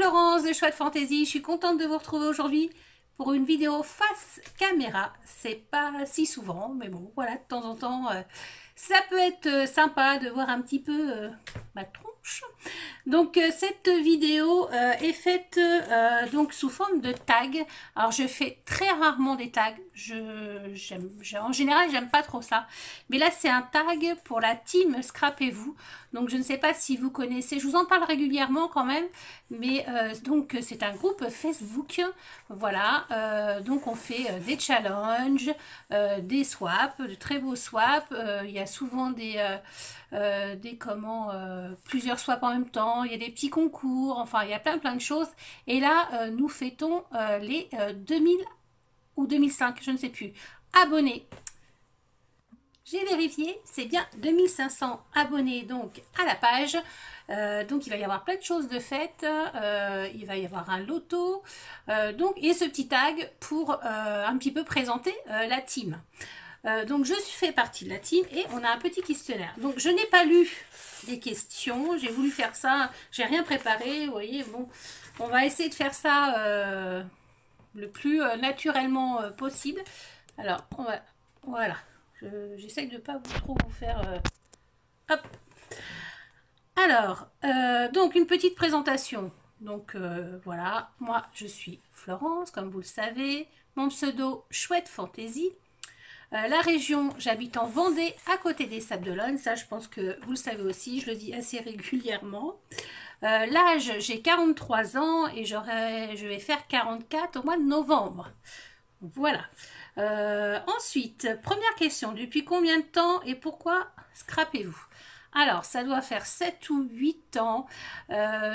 Florence de Chouette Fantasy, je suis contente de vous retrouver aujourd'hui pour une vidéo face caméra. C'est pas si souvent, mais bon, voilà, de temps en temps, ça peut être sympa de voir un petit peu ma tronche. Donc cette vidéo est faite donc sous forme de tag. Alors je fais très rarement des tags. En général, j'aime pas trop ça. Mais là, c'est un tag pour la team Scrapez-vous. Donc je ne sais pas si vous connaissez. Je vous en parle régulièrement quand même. Mais donc c'est un groupe Facebook. Voilà. Donc on fait des challenges, des swaps, de très beaux swaps. Il y a souvent plusieurs swaps en même temps, il y a des petits concours, enfin il y a plein de choses. Et là, nous fêtons les 2000 ou 2005, je ne sais plus, abonnés. J'ai vérifié, c'est bien 2500 abonnés donc à la page. Donc il va y avoir plein de choses de faites, il va y avoir un loto, et ce petit tag pour un petit peu présenter la team. Donc je fais partie de la team et on a un petit questionnaire. Donc je n'ai pas lu les questions, j'ai voulu faire ça, j'ai rien préparé, vous voyez, bon, on va essayer de faire ça le plus naturellement possible. Alors, voilà, j'essaye de ne pas trop vous faire... hop. Alors, donc une petite présentation. Donc voilà, moi je suis Florence, comme vous le savez, mon pseudo Chouette Fantasy. La région, j'habite en Vendée, à côté des Sables d'Olonne. Ça, je pense que vous le savez aussi, je le dis assez régulièrement. L'âge, j'ai 43 ans et je vais faire 44 au mois de novembre. Voilà. Ensuite, première question. Depuis combien de temps et pourquoi scrapez-vous? Alors, ça doit faire 7 ou 8 ans.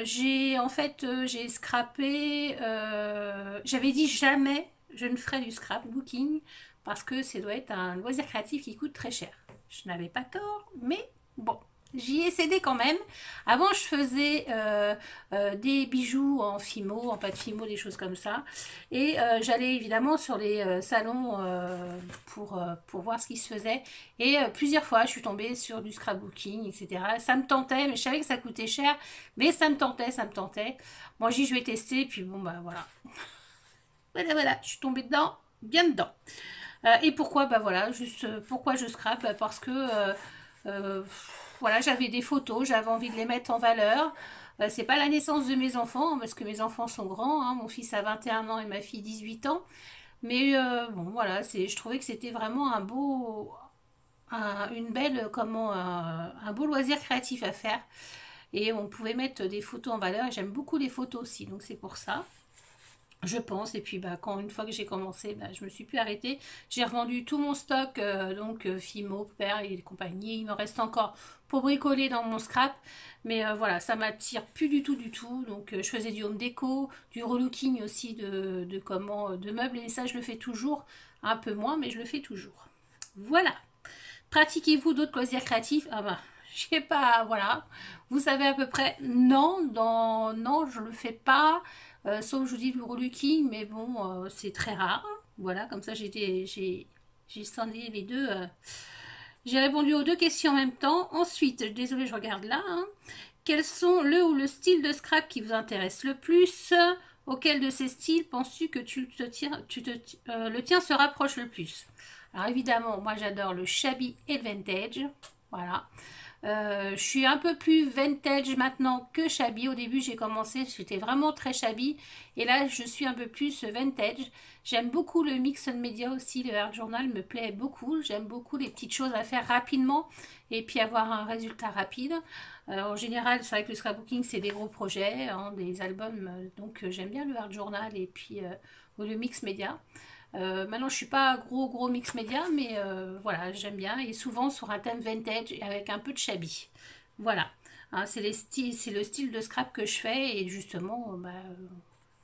J'ai scrappé... J'avais dit jamais je ne ferai du scrapbooking parce que ça doit être un loisir créatif qui coûte très cher. Je n'avais pas tort, mais bon, j'y ai cédé quand même. Avant, je faisais des bijoux en fimo, en pâte fimo, des choses comme ça. Et j'allais évidemment sur les salons pour voir ce qui se faisait. Et plusieurs fois, je suis tombée sur du scrapbooking, etc. Ça me tentait, mais je savais que ça coûtait cher. Mais ça me tentait. Moi, je vais tester, puis bon, bah voilà. Voilà, je suis tombée dedans, bien dedans. Et pourquoi? Bah voilà, juste pourquoi je scrape? Bah, parce que voilà, j'avais des photos, j'avais envie de les mettre en valeur. C'est pas la naissance de mes enfants, parce que mes enfants sont grands, hein, mon fils a 21 ans et ma fille 18 ans. Mais bon, voilà, je trouvais que c'était vraiment un beau loisir créatif à faire. Et on pouvait mettre des photos en valeur. J'aime beaucoup les photos aussi, donc c'est pour ça. Je pense, et puis bah, une fois que j'ai commencé, bah, je me suis plus arrêtée. J'ai revendu tout mon stock, Fimo, Père et compagnie. Il me reste encore pour bricoler dans mon scrap. Mais voilà, ça m'attire plus du tout. Donc je faisais du home déco, du relooking aussi de meubles. Et ça, je le fais toujours. Un peu moins, mais je le fais toujours. Voilà. Pratiquez-vous d'autres loisirs créatifs? Ah bah, je sais pas, voilà. Vous savez à peu près, non, je le fais pas. Sauf, je vous dis, le relooking, mais bon, c'est très rare. Voilà, comme ça, j'ai scindé les deux. J'ai répondu aux deux questions en même temps. Ensuite, désolée, je regarde là. Hein. Quels sont le style de scrap qui vous intéresse le plus? Auquel de ces styles penses-tu que le tien se rapproche le plus? Alors évidemment, moi j'adore le shabby et le vintage. Voilà. Je suis un peu plus vintage maintenant que shabby. Au début, j'ai commencé, j'étais vraiment très shabby. Et là, je suis un peu plus vintage. J'aime beaucoup le mix media aussi. Le art journal me plaît beaucoup. J'aime beaucoup les petites choses à faire rapidement et puis avoir un résultat rapide. En général, c'est vrai que le scrapbooking, c'est des gros projets, hein, des albums. Donc, j'aime bien le art journal et puis le mix média. Maintenant, je suis pas gros mix média, mais voilà, j'aime bien. Et souvent sur un thème vintage avec un peu de shabby. Voilà. Hein, c'est le style de scrap que je fais et justement,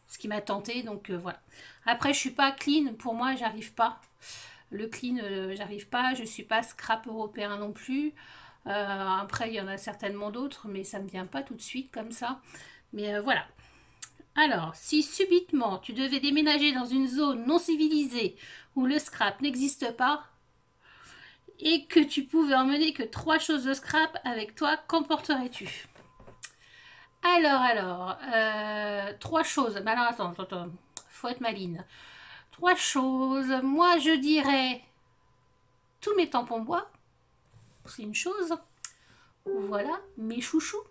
ce qui m'a tenté. Donc voilà. Après, je suis pas clean. Pour moi, j'arrive pas. Le clean, j'arrive pas. Je suis pas scrap européen non plus. Après, il y en a certainement d'autres, mais ça me vient pas tout de suite comme ça. Mais voilà. Alors, si subitement tu devais déménager dans une zone non civilisée où le scrap n'existe pas et que tu pouvais emmener que 3 choses de scrap avec toi, qu'emporterais-tu? Trois choses. Mais alors, attends, faut être maline. Trois choses. Moi, je dirais tous mes tampons bois. C'est une chose. Voilà, mes chouchous.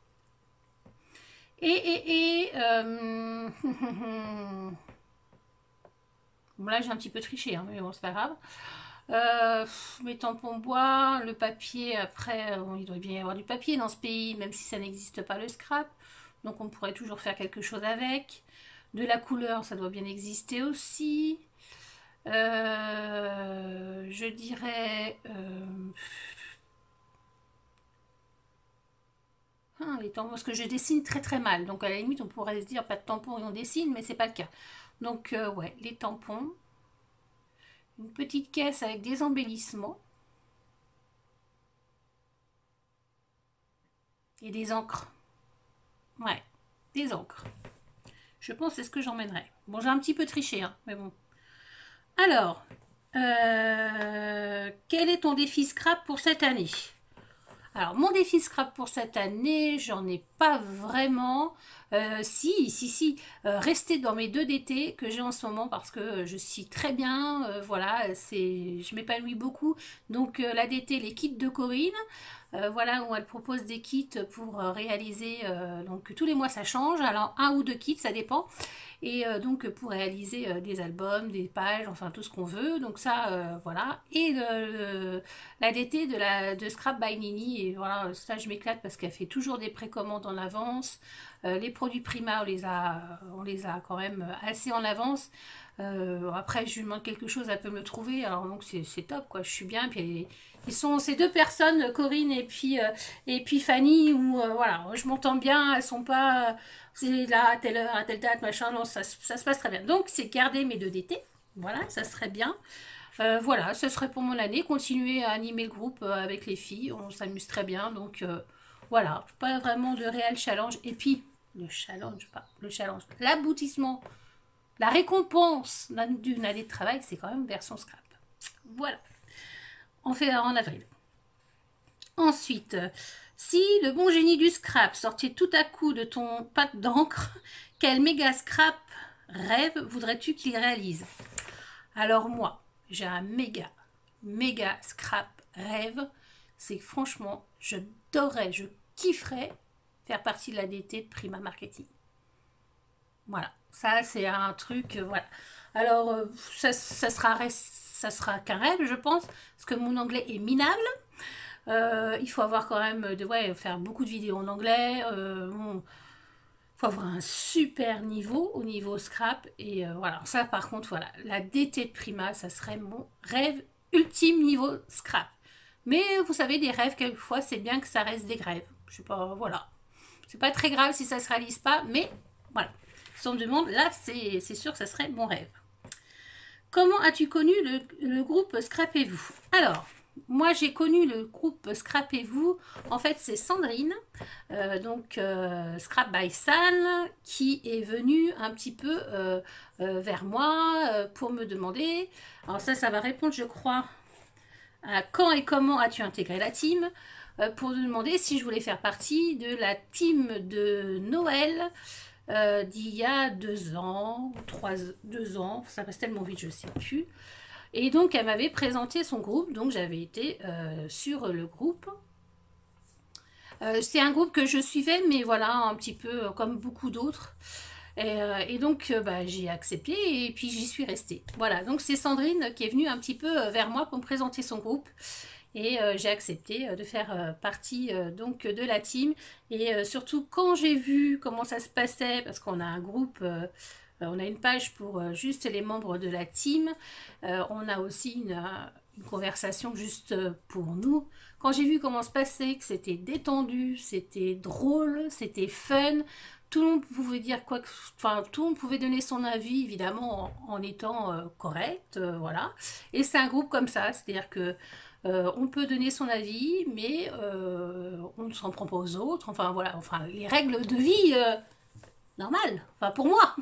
Bon, là, j'ai un petit peu triché, hein, mais bon, c'est pas grave. Mes tampons bois, le papier, après, il doit bien y avoir du papier dans ce pays, même si ça n'existe pas le scrap. Donc on pourrait toujours faire quelque chose avec. De la couleur, ça doit bien exister aussi. Je dirais... les tampons, parce que je dessine très très mal. Donc à la limite, on pourrait se dire pas de tampons et on dessine, mais c'est pas le cas. Donc ouais, les tampons. Une petite caisse avec des embellissements. Et des encres. Ouais, des encres. Je pense que c'est ce que j'emmènerai. Bon, j'ai un petit peu triché, hein, mais bon. Alors, quel est ton défi scrap pour cette année? Alors, mon défi scrap pour cette année, j'en ai pas vraiment. Si, rester dans mes deux DT que j'ai en ce moment parce que je suis très bien. Voilà, je m'épanouis beaucoup. Donc, la DT, les kits de Corinne. Voilà, où elle propose des kits pour réaliser. Donc, tous les mois, ça change. Alors, un ou deux kits, ça dépend. Et donc pour réaliser des albums, des pages, enfin tout ce qu'on veut. Donc ça, voilà. Et la DT de Scrap by Nini. Et voilà, ça je m'éclate parce qu'elle fait toujours des précommandes en avance. Les produits Prima, on les a quand même assez en avance. Après, je lui demande quelque chose, elle peut me le trouver. Alors donc c'est top, quoi. Je suis bien. Puis ils sont ces deux personnes, Corinne et puis Fanny, où voilà, je m'entends bien. Elles sont pas c'est là à telle heure, à telle date, machin. Non, ça se passe très bien. Donc c'est garder mes deux DT. Voilà, ça serait bien. Voilà, ce serait pour mon année. Continuer à animer le groupe avec les filles. On s'amuse très bien. Donc voilà, pas vraiment de réel challenge. Et puis, le challenge, l'aboutissement, la récompense d'une année de travail, c'est quand même version scrap. Voilà, on fait en avril. Ensuite, si le bon génie du scrap sortait tout à coup de ton pack d'encre, quel méga scrap rêve voudrais-tu qu'il réalise? Alors moi, j'ai un méga scrap rêve. C'est que franchement, je kifferais faire partie de la DT de Prima Marketing. Voilà, ça c'est un truc, voilà. Alors, ça sera qu'un rêve, je pense, parce que mon anglais est minable. Il faut avoir quand même, faire beaucoup de vidéos en anglais. Bon, faut avoir un super niveau au niveau scrap. Et voilà, ça par contre, voilà, la DT de Prima, ça serait mon rêve ultime niveau scrap. Mais vous savez, des rêves, quelquefois, c'est bien que ça reste des rêves. Je sais pas, voilà. C'est pas très grave si ça se réalise pas, mais voilà. Si on me demande, là, c'est sûr que ça serait mon rêve. Comment as-tu connu le groupe Scrapez-vous? Alors, moi j'ai connu le groupe Scrapez-vous. En fait, c'est Sandrine, Scrap by San, qui est venue un petit peu vers moi pour me demander. Alors ça va répondre, je crois, à quand et comment as-tu intégré la team, pour me demander si je voulais faire partie de la team de Noël d'il y a 2 ans, 2 ans, ça passe tellement vite, je ne sais plus. Et donc, elle m'avait présenté son groupe, donc j'avais été sur le groupe. C'est un groupe que je suivais, mais voilà, un petit peu comme beaucoup d'autres. Et donc, j'ai accepté et puis j'y suis restée. Voilà, donc c'est Sandrine qui est venue un petit peu vers moi pour me présenter son groupe. Et j'ai accepté de faire partie donc de la team. Et surtout quand j'ai vu comment ça se passait, parce qu'on a un groupe, on a une page pour juste les membres de la team. On a aussi une conversation juste pour nous. Quand j'ai vu comment se passait, que c'était détendu, c'était drôle, c'était fun, tout le monde pouvait dire quoi, enfin tout le monde pouvait donner son avis évidemment en étant correct, voilà. Et c'est un groupe comme ça, c'est-à-dire que on peut donner son avis, mais on ne s'en prend pas aux autres. Enfin voilà, enfin les règles de vie normales, enfin pour moi.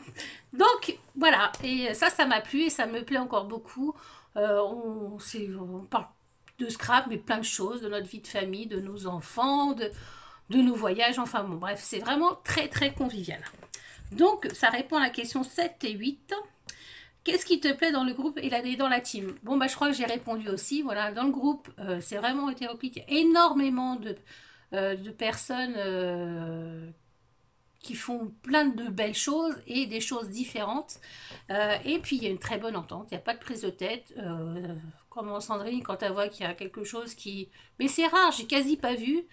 Donc voilà, et ça m'a plu et ça me plaît encore beaucoup. On parle de scrap, mais plein de choses, de notre vie de famille, de nos enfants, de nos voyages. Enfin bon, bref, c'est vraiment très très convivial. Donc, ça répond à la question 7 et 8. Qu'est-ce qui te plaît dans le groupe et dans la team? Bon, bah, je crois que j'ai répondu aussi. Voilà, dans le groupe, c'est vraiment hétéroclite. Il y a énormément de personnes qui font plein de belles choses et des choses différentes. Et puis, il y a une très bonne entente. Il n'y a pas de prise de tête. Comme Sandrine, quand elle voit qu'il y a quelque chose qui... Mais c'est rare, j'ai quasi pas vu.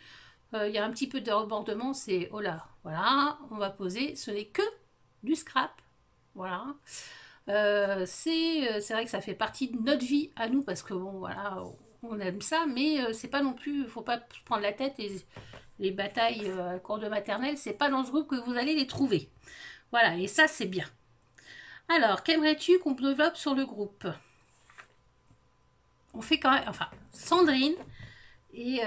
Il y a un petit peu de rebordement, c'est oh là, voilà, on va poser. Ce n'est que du scrap. Voilà. C'est vrai que ça fait partie de notre vie à nous parce que bon, voilà, on aime ça, mais c'est pas non plus, il faut pas prendre la tête et les batailles à cours de maternelle, c'est pas dans ce groupe que vous allez les trouver. Voilà, et ça c'est bien. Alors, qu'aimerais-tu qu'on développe sur le groupe? On fait quand même, enfin, Sandrine, et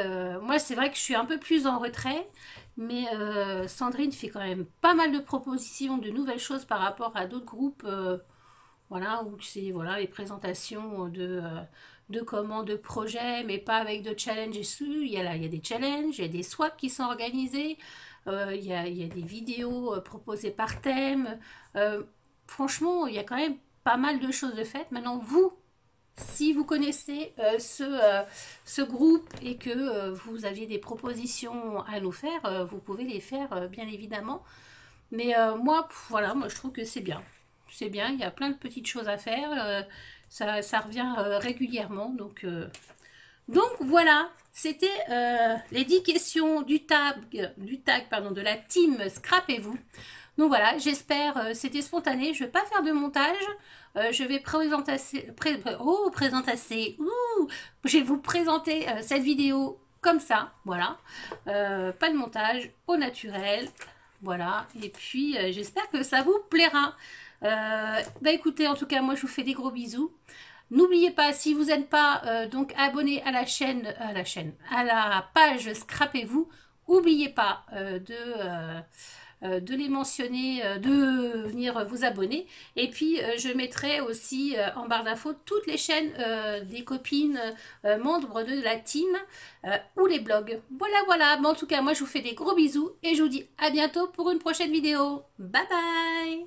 moi c'est vrai que je suis un peu plus en retrait, mais Sandrine fait quand même pas mal de propositions, de nouvelles choses par rapport à d'autres groupes, voilà, où c'est voilà, les présentations de commandes, de projets, mais pas avec de challenge et tout. Il y a des challenges, il y a des swaps qui sont organisés, il y a des vidéos proposées par thème. Franchement, il y a quand même pas mal de choses de faites. Maintenant, vous, si vous connaissez ce groupe et que vous aviez des propositions à nous faire, vous pouvez les faire, bien évidemment. Mais moi, voilà, moi je trouve que c'est bien. C'est bien, il y a plein de petites choses à faire. Ça revient régulièrement. Donc voilà, c'était les 10 questions du tag pardon, de la team Scrapez-vous. Donc voilà, j'espère, c'était spontané, je ne vais pas faire de montage, je vais je vais vous présenter cette vidéo comme ça, voilà, pas de montage, au naturel, voilà, et puis j'espère que ça vous plaira. Bah écoutez, en tout cas, moi je vous fais des gros bisous. N'oubliez pas, si vous n'êtes pas donc abonné à à la page Scrapez-vous, n'oubliez pas de les mentionner, de venir vous abonner. Et puis, je mettrai aussi en barre d'infos toutes les chaînes des copines membres de la team ou les blogs. Voilà, voilà. Mais en tout cas, moi, je vous fais des gros bisous et je vous dis à bientôt pour une prochaine vidéo. Bye bye!